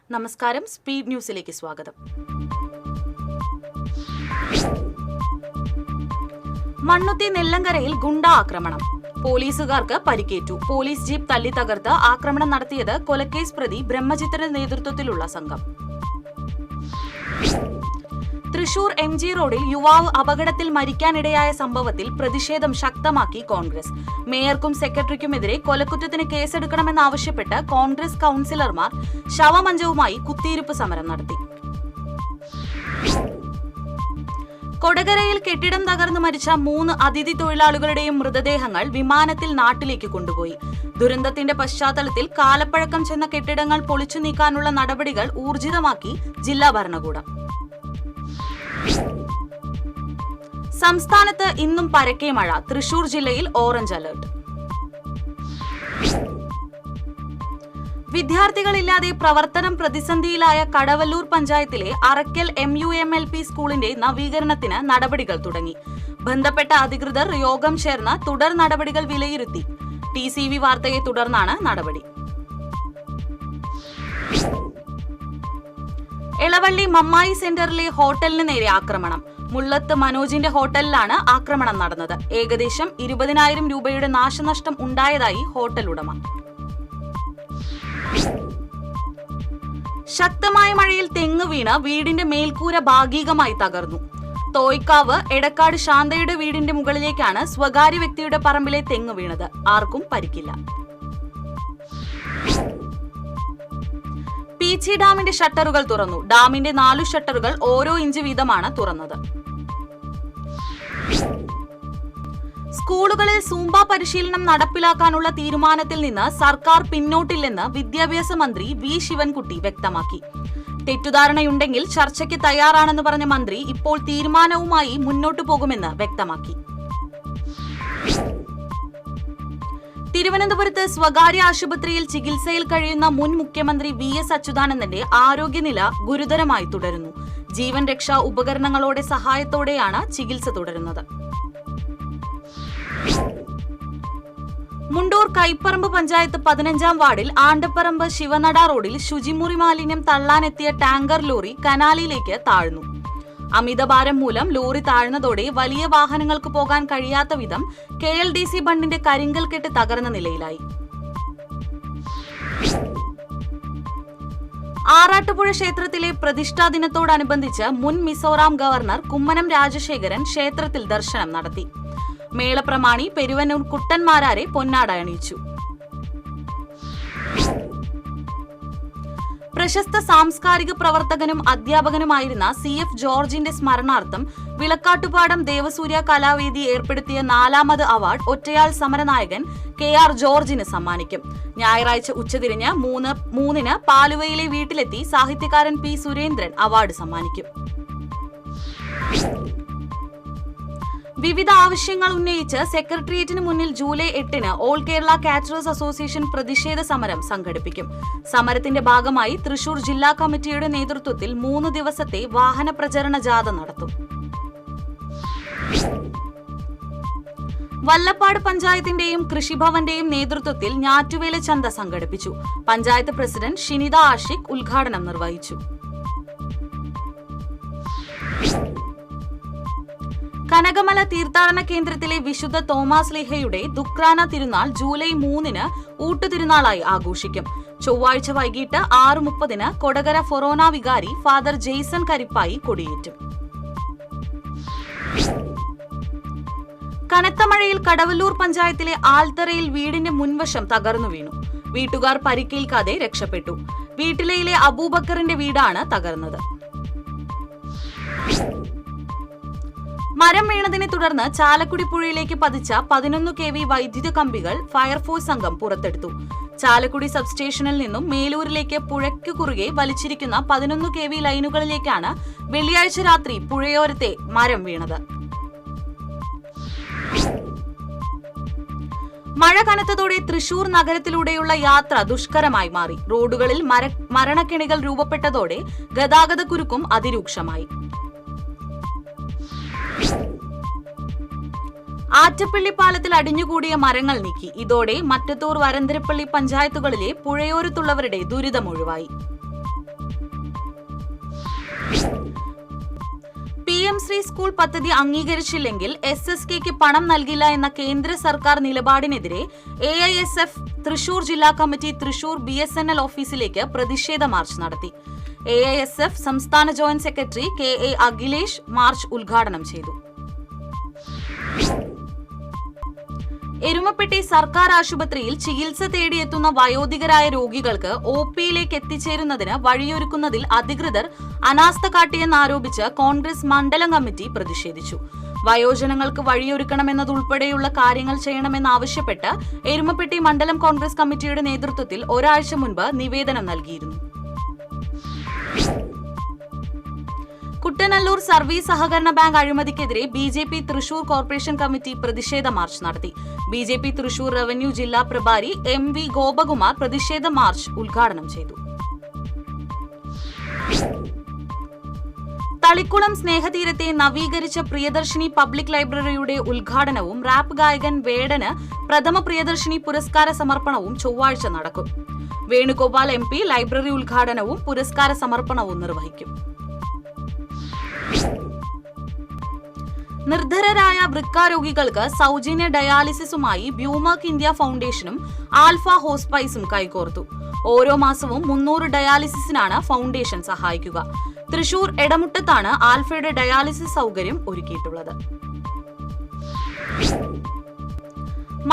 നമസ്കാരം, സ്പീഡ് ന്യൂസിലേക്ക് സ്വാഗതം. മണ്ണുത്തി നെല്ലങ്കരയിൽ ഗുണ്ടാ ആക്രമണം. പോലീസുകാർക്ക് പരിക്കേറ്റു. പോലീസ് ജീപ്പ് തല്ലി തകർത്ത് ആക്രമണം നടത്തിയത് കൊലക്കേസ് പ്രതി ബ്രഹ്മജിത്തിന്റെ നേതൃത്വത്തിലുള്ള സംഘം. തൃശൂർ MG റോഡിൽ യുവാവ് അപകടത്തിൽ മരിക്കാനിടയായ സംഭവത്തിൽ പ്രതിഷേധം ശക്തമാക്കി കോൺഗ്രസ്. മേയർക്കും സെക്രട്ടറിക്കുമെതിരെ കൊലക്കുറ്റത്തിന് കേസെടുക്കണമെന്നാവശ്യപ്പെട്ട് കോൺഗ്രസ് കൌൺസിലർമാർ ശവമഞ്ചവുമായി കുത്തിയിരിപ്പ് സമരം നടത്തി. കൊടകരയിൽ കെട്ടിടം തകർന്നു മരിച്ച 3 അതിഥി തൊഴിലാളികളുടെയും മൃതദേഹങ്ങൾ വിമാനത്തിൽ നാട്ടിലേക്ക് കൊണ്ടുപോയി. ദുരന്തത്തിന്റെ പശ്ചാത്തലത്തിൽ കാലപ്പഴക്കം ചെന്ന കെട്ടിടങ്ങൾ പൊളിച്ചു നീക്കാനുള്ള നടപടികൾ ഊർജിതമാക്കി ജില്ലാ ഭരണകൂടം. സംസ്ഥാനത്ത് ഇന്നും പരക്കെ മഴ. തൃശൂർ ജില്ലയിൽ ഓറഞ്ച് അലർട്ട്. വിദ്യാർത്ഥികളില്ലാതെ പ്രവർത്തനം പ്രതിസന്ധിയിലായ കടവല്ലൂർ പഞ്ചായത്തിലെ അറക്കൽ MUMLP സ്കൂളിന്റെ നവീകരണത്തിന് നടപടികൾ തുടങ്ങി. ബന്ധപ്പെട്ട അധികൃതർ യോഗം ചേർന്ന് തുടർ നടപടികൾ വിലയിരുത്തി. TCV വാർത്തയെ തുടർന്നാണ് നടപടി. എളവള്ളി മമ്മായി സെന്ററിലെ ഹോട്ടലിന് നേരെ ആക്രമണം. മുള്ളത്ത് മനോജിന്റെ ഹോട്ടലിലാണ് ആക്രമണം നടന്നത്. ഏകദേശം 20,000 രൂപയുടെ നാശനഷ്ടം ഉണ്ടായതായി ഹോട്ടൽ ഉടമ. ശക്തമായ മഴയിൽ തെങ്ങ് വീണ് വീടിന്റെ മേൽക്കൂര ഭാഗികമായി തകർന്നു. തോയ്ക്കാവ് എടക്കാട് ശാന്തയുടെ വീടിന്റെ മുകളിലേക്കാണ് സ്വകാര്യ വ്യക്തിയുടെ പറമ്പിലെ തെങ്ങ് വീണത്. ആർക്കും പരിക്കില്ല. പീച്ചി ഡാമിന്റെ ഷട്ടറുകൾ തുറന്നു. ഡാമിന്റെ 4 ഷട്ടറുകൾ ഓരോ ഇഞ്ച് വീതമാണ് തുറന്നത്. സ്കൂളുകളിൽ സൂംബ പരിശീലനം നടപ്പിലാക്കാനുള്ള തീരുമാനത്തിൽ നിന്ന് സർക്കാർ പിന്നോട്ടില്ലെന്ന് വിദ്യാഭ്യാസ മന്ത്രി V. ശിവൻകുട്ടി വ്യക്തമാക്കി. തെറ്റുധാരണയുണ്ടെങ്കിൽ ചർച്ചയ്ക്ക് തയ്യാറാണെന്ന് പറഞ്ഞ മന്ത്രി ഇപ്പോൾ തീരുമാനവുമായി മുന്നോട്ടു പോകുമെന്ന് വ്യക്തമാക്കി. തിരുവനന്തപുരത്ത് സ്വകാര്യ ആശുപത്രിയിൽ ചികിത്സയിൽ കഴിയുന്ന മുൻ മുഖ്യമന്ത്രി VS അച്യുതാനന്ദന്റെ ആരോഗ്യനില ഗുരുതരമായി തുടരുന്നു. ജീവൻ രക്ഷാ ഉപകരണങ്ങളുടെ സഹായത്തോടെയാണ് ചികിത്സ തുടരുന്നത്. മുണ്ടൂർ കൈപ്പറമ്പ് പഞ്ചായത്ത് 15-ാം വാർഡിൽ ആണ്ടപ്പറമ്പ് ശിവനട റോഡിൽ ശുചിമുറി മാലിന്യം തള്ളാനെത്തിയ ടാങ്കർ ലോറി കനാലിലേക്ക് താഴ്ന്നു. അമിതഭാരം മൂലം ലോറി താഴ്ന്നതോടെ വലിയ വാഹനങ്ങൾക്ക് പോകാൻ കഴിയാത്ത വിധം KLDC ബണ്ടിന്റെ കരിങ്കൽ കെട്ട് തകർന്ന നിലയിലായി. ആറാട്ടുപുഴ ക്ഷേത്രത്തിലെ പ്രതിഷ്ഠാ ദിനത്തോടനുബന്ധിച്ച് മുൻ മിസോറാം ഗവർണർ കുമ്മനം രാജശേഖരൻ ക്ഷേത്രത്തിൽ ദർശനം നടത്തി. മേളപ്രമാണി പെരുവന്നൂർ കുട്ടന്മാരാരെ പൊന്നാട അണിയിച്ചു. പ്രശസ്ത സാംസ്കാരിക പ്രവർത്തകനും അധ്യാപകനുമായിരുന്ന CF ജോർജിന്റെ സ്മരണാർത്ഥം വിളക്കാട്ടുപാടം ദേവസൂര്യ കലാവേദി ഏർപ്പെടുത്തിയ 4ാമത് അവാർഡ് ഒറ്റയാൾ സമരനായകൻ KR ജോർജിന് സമ്മാനിക്കും. ഞായറാഴ്ച ഉച്ചതിരിഞ്ഞ് 3:00 പാലുവയിലെ വീട്ടിലെത്തി സാഹിത്യകാരൻ P. സുരേന്ദ്രൻ അവാർഡ് സമ്മാനിക്കും. വിവിധ ആവശ്യങ്ങൾ ഉന്നയിച്ച് സെക്രട്ടേറിയറ്റിന് മുന്നിൽ ജൂലൈ 8-ന് ഓൾ കേരള കാറ്ററേഴ്സ് അസോസിയേഷൻ പ്രതിഷേധ സമരം സംഘടിപ്പിക്കും. സമരത്തിന്റെ ഭാഗമായി തൃശൂർ ജില്ലാ കമ്മിറ്റിയുടെ നേതൃത്വത്തിൽ 3 ദിവസത്തെ വാഹന പ്രചരണ ജാഥ നടത്തും. വല്ലപ്പാട് പഞ്ചായത്തിന്റെയും കൃഷിഭവന്റെയും നേതൃത്വത്തിൽ ഞാറ്റുവേല ചന്ത സംഘടിപ്പിച്ചു. പഞ്ചായത്ത് പ്രസിഡന്റ് ഷിനിത ആഷിഖ് ഉദ്ഘാടനം നിർവഹിച്ചു. കനകമല തീർത്ഥാടന കേന്ദ്രത്തിലെ വിശുദ്ധ തോമാസ് ലീഹയുടെ ദുക്രാന തിരുനാൾ ജൂലൈ 3-ന് ഊട്ടുതിരുനാളായി ആഘോഷിക്കും. ചൊവ്വാഴ്ച വൈകിട്ട് 6:30-ന് കൊടകര ഫൊറോന വികാരി ഫാദർ ജെയ്സൺ കരിപ്പായി കൊടിയേറ്റും. കനത്ത മഴയിൽ കടവല്ലൂർ പഞ്ചായത്തിലെ ആൽത്തറയിൽ വീടിന്റെ മുൻവശം തകർന്നു വീണു. വീട്ടുകാർ പരിക്കേൽക്കാതെ രക്ഷപ്പെട്ടു. വീട്ടിലയിലെ അബൂബക്കറിന്റെ വീടാണ് തകർന്നത്. മരം വീണതിനെ തുടർന്ന് ചാലക്കുടി പുഴയിലേക്ക് പതിച്ച 11 kV വൈദ്യുത കമ്പികൾ ഫയർഫോഴ്സ് സംഘം പുറത്തെടുത്തു. ചാലക്കുടി സബ്സ്റ്റേഷനിൽ നിന്നും മേലൂരിലേക്ക് പുഴയ്ക്കു കുറുകെ വലിച്ചിരിക്കുന്ന 11 kV ലൈനുകളിലേക്കാണ് വെള്ളിയാഴ്ച രാത്രി പുഴയോരത്തെ മരം വീണത്. മഴ കനത്തതോടെ തൃശൂർ നഗരത്തിലൂടെയുള്ള യാത്ര ദുഷ്കരമായി മാറി. റോഡുകളിൽ മരണക്കെണികൾ രൂപപ്പെട്ടതോടെ ഗതാഗത കുരുക്കും അതിരൂക്ഷമായി. ആറ്റപ്പള്ളി പാലത്തിൽ അടിഞ്ഞുകൂടിയ മരങ്ങൾ നീക്കി. ഇതോടെ മറ്റത്തൂർ വരന്തരപ്പള്ളി പഞ്ചായത്തുകളിലെ പുഴയോരത്തുള്ളവരുടെ ദുരിതമൊഴിവായി. PM ശ്രീ സ്കൂൾ പദ്ധതി അംഗീകരിച്ചില്ലെങ്കിൽ SSKക്ക് പണം നൽകില്ല എന്ന കേന്ദ്ര സർക്കാർ നിലപാടിനെതിരെ AISF തൃശൂർ ജില്ലാ കമ്മിറ്റി തൃശൂർ BSNL ഓഫീസിലേക്ക് പ്രതിഷേധ മാർച്ച് നടത്തി. AISF സംസ്ഥാന joint secretary KA Akhilesh March ഉദ്ഘാടനം ചെയ്തു. എരുമപ്പെട്ടി സർക്കാർ ആശുപത്രിയിൽ ചികിത്സ തേടിയെത്തുന്ന വയോധികരായ രോഗികൾക്ക് OPയിലേക്ക് എത്തിച്ചേരുന്നതിന് വഴിയൊരുക്കുന്നതിൽ അധികൃതർ അനാസ്ഥ കാട്ടിയെന്നാരോപിച്ച് കോൺഗ്രസ് മണ്ഡലം കമ്മിറ്റി പ്രതിഷേധിച്ചു. വയോജനങ്ങൾക്ക് വഴിയൊരുക്കണമെന്നതുൾപ്പെടെയുള്ള കാര്യങ്ങൾ ചെയ്യണമെന്നാവശ്യപ്പെട്ട് എരുമപ്പെട്ടി മണ്ഡലം കോൺഗ്രസ് കമ്മിറ്റിയുടെ നേതൃത്വത്തിൽ ഒരാഴ്ച മുൻപ് നിവേദനം നൽകിയിരുന്നു. കുട്ടനല്ലൂർ സർവീസ് സഹകരണ ബാങ്ക് അഴിമതിക്കെതിരെ BJP തൃശൂർ കോർപ്പറേഷൻ കമ്മിറ്റി പ്രതിഷേധ മാർച്ച് നടത്തി. BJP തൃശൂർ റവന്യൂ ജില്ലാ പ്രഭാരി MV ഗോപകുമാർ പ്രതിഷേധ മാർച്ച് ഉദ്ഘാടനം ചെയ്തു. തളിക്കുളം സ്നേഹതീരത്തെ നവീകരിച്ച പ്രിയദർശിനി പബ്ലിക് ലൈബ്രറിയുടെ ഉദ്ഘാടനവും റാപ്പ് ഗായകൻ വേടന് പ്രഥമ പ്രിയദർശിനി പുരസ്കാര സമർപ്പണവും ചൊവ്വാഴ്ച നടക്കും. വേണുഗോപാൽ MP ലൈബ്രറി ഉദ്ഘാടനവും പുരസ്കാര സമർപ്പണവും നിർവഹിക്കും. നിർധരരായ വൃക്ക രോഗികൾക്ക് സൗജന്യ ഡയാലിസിസുമായി ബ്യൂമർക്ക് ഇന്ത്യ ഫൗണ്ടേഷനും ആൽഫ ഹോസ്പൈസും കൈകോർത്തു. ഓരോ മാസവും 300 ഡയാലിസിസിനാണ് ഫൗണ്ടേഷൻ സഹായിക്കുക. തൃശൂർ എടമുട്ടത്താണ് ആൽഫയുടെ ഡയാലിസിസ് സൗകര്യം ഒരുക്കിയിട്ടുള്ളത്.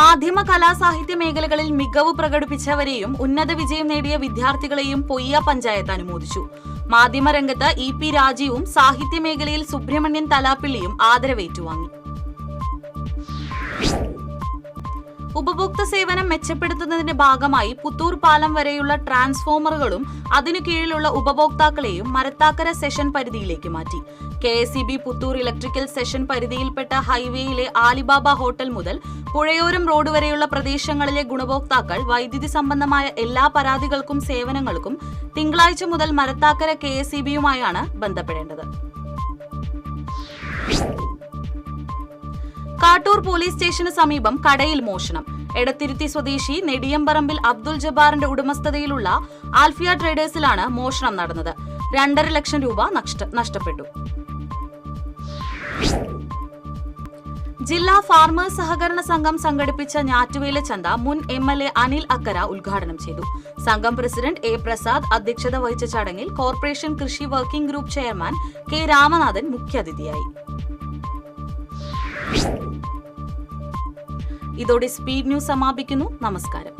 മാധ്യമ കലാസാഹിത്യ മേഖലകളിൽ മികവ് പ്രകടിപ്പിച്ചവരെയും ഉന്നത വിജയം നേടിയ വിദ്യാർത്ഥികളെയും പൊയ്യ പഞ്ചായത്ത് അനുമോദിച്ചു. മാധ്യമരംഗത്ത് EP രാജീവും സാഹിത്യ മേഖലയിൽ സുബ്രഹ്മണ്യൻ തലാപ്പിള്ളിയും ആദരവേറ്റുവാങ്ങി. ഉപഭോക്തൃ സേവനം മെച്ചപ്പെടുത്തുന്നതിന്റെ ഭാഗമായി പുത്തൂർ പാലം വരെയുള്ള ട്രാൻസ്ഫോമറുകളും അതിനു കീഴിലുള്ള ഉപഭോക്താക്കളെയും മരത്താക്കര സെഷൻ പരിധിയിലേക്ക് മാറ്റി. KSEB പുത്തൂർ ഇലക്ട്രിക്കൽ സെഷൻ പരിധിയിൽപ്പെട്ട ഹൈവേയിലെ ആലിബാബ ഹോട്ടൽ മുതൽ പുഴയോരം റോഡ് വരെയുള്ള പ്രദേശങ്ങളിലെ ഗുണഭോക്താക്കൾ വൈദ്യുതി സംബന്ധമായ എല്ലാ പരാതികൾക്കും സേവനങ്ങൾക്കും തിങ്കളാഴ്ച മുതൽ മരത്താക്കര KSEBയുമായാണ് ബന്ധപ്പെടേണ്ടത്. കാട്ടൂർ പോലീസ് സ്റ്റേഷന് സമീപം കടയിൽ മോഷണം. എടത്തിരുത്തി സ്വദേശി നെടിയമ്പറമ്പിൽ അബ്ദുൾ ജബ്ബാറിന്റെ ഉടമസ്ഥതയിലുള്ള ആൽഫിയ ട്രേഡേഴ്സിലാണ് മോഷണം നടന്നത്. 2.5 ലക്ഷം രൂപ നഷ്ടപ്പെട്ടു. ജില്ലാ ഫാർമേഴ്സ് സഹകരണ സംഘം സംഘടിപ്പിച്ച ഞാറ്റുവേല ചന്ത മുൻ MLA അനിൽ അക്കര ഉദ്ഘാടനം ചെയ്തു. സംഘം പ്രസിഡന്റ് A പ്രസാദ് അധ്യക്ഷത വഹിച്ച ചടങ്ങിൽ കോർപ്പറേഷൻ കൃഷി working group chairman K Ramanathan മുഖ്യാതിഥിയായി. ഇതോടെ സ്പീഡ് ന്യൂസ് സമാപിക്കുന്നു. നമസ്കാരം.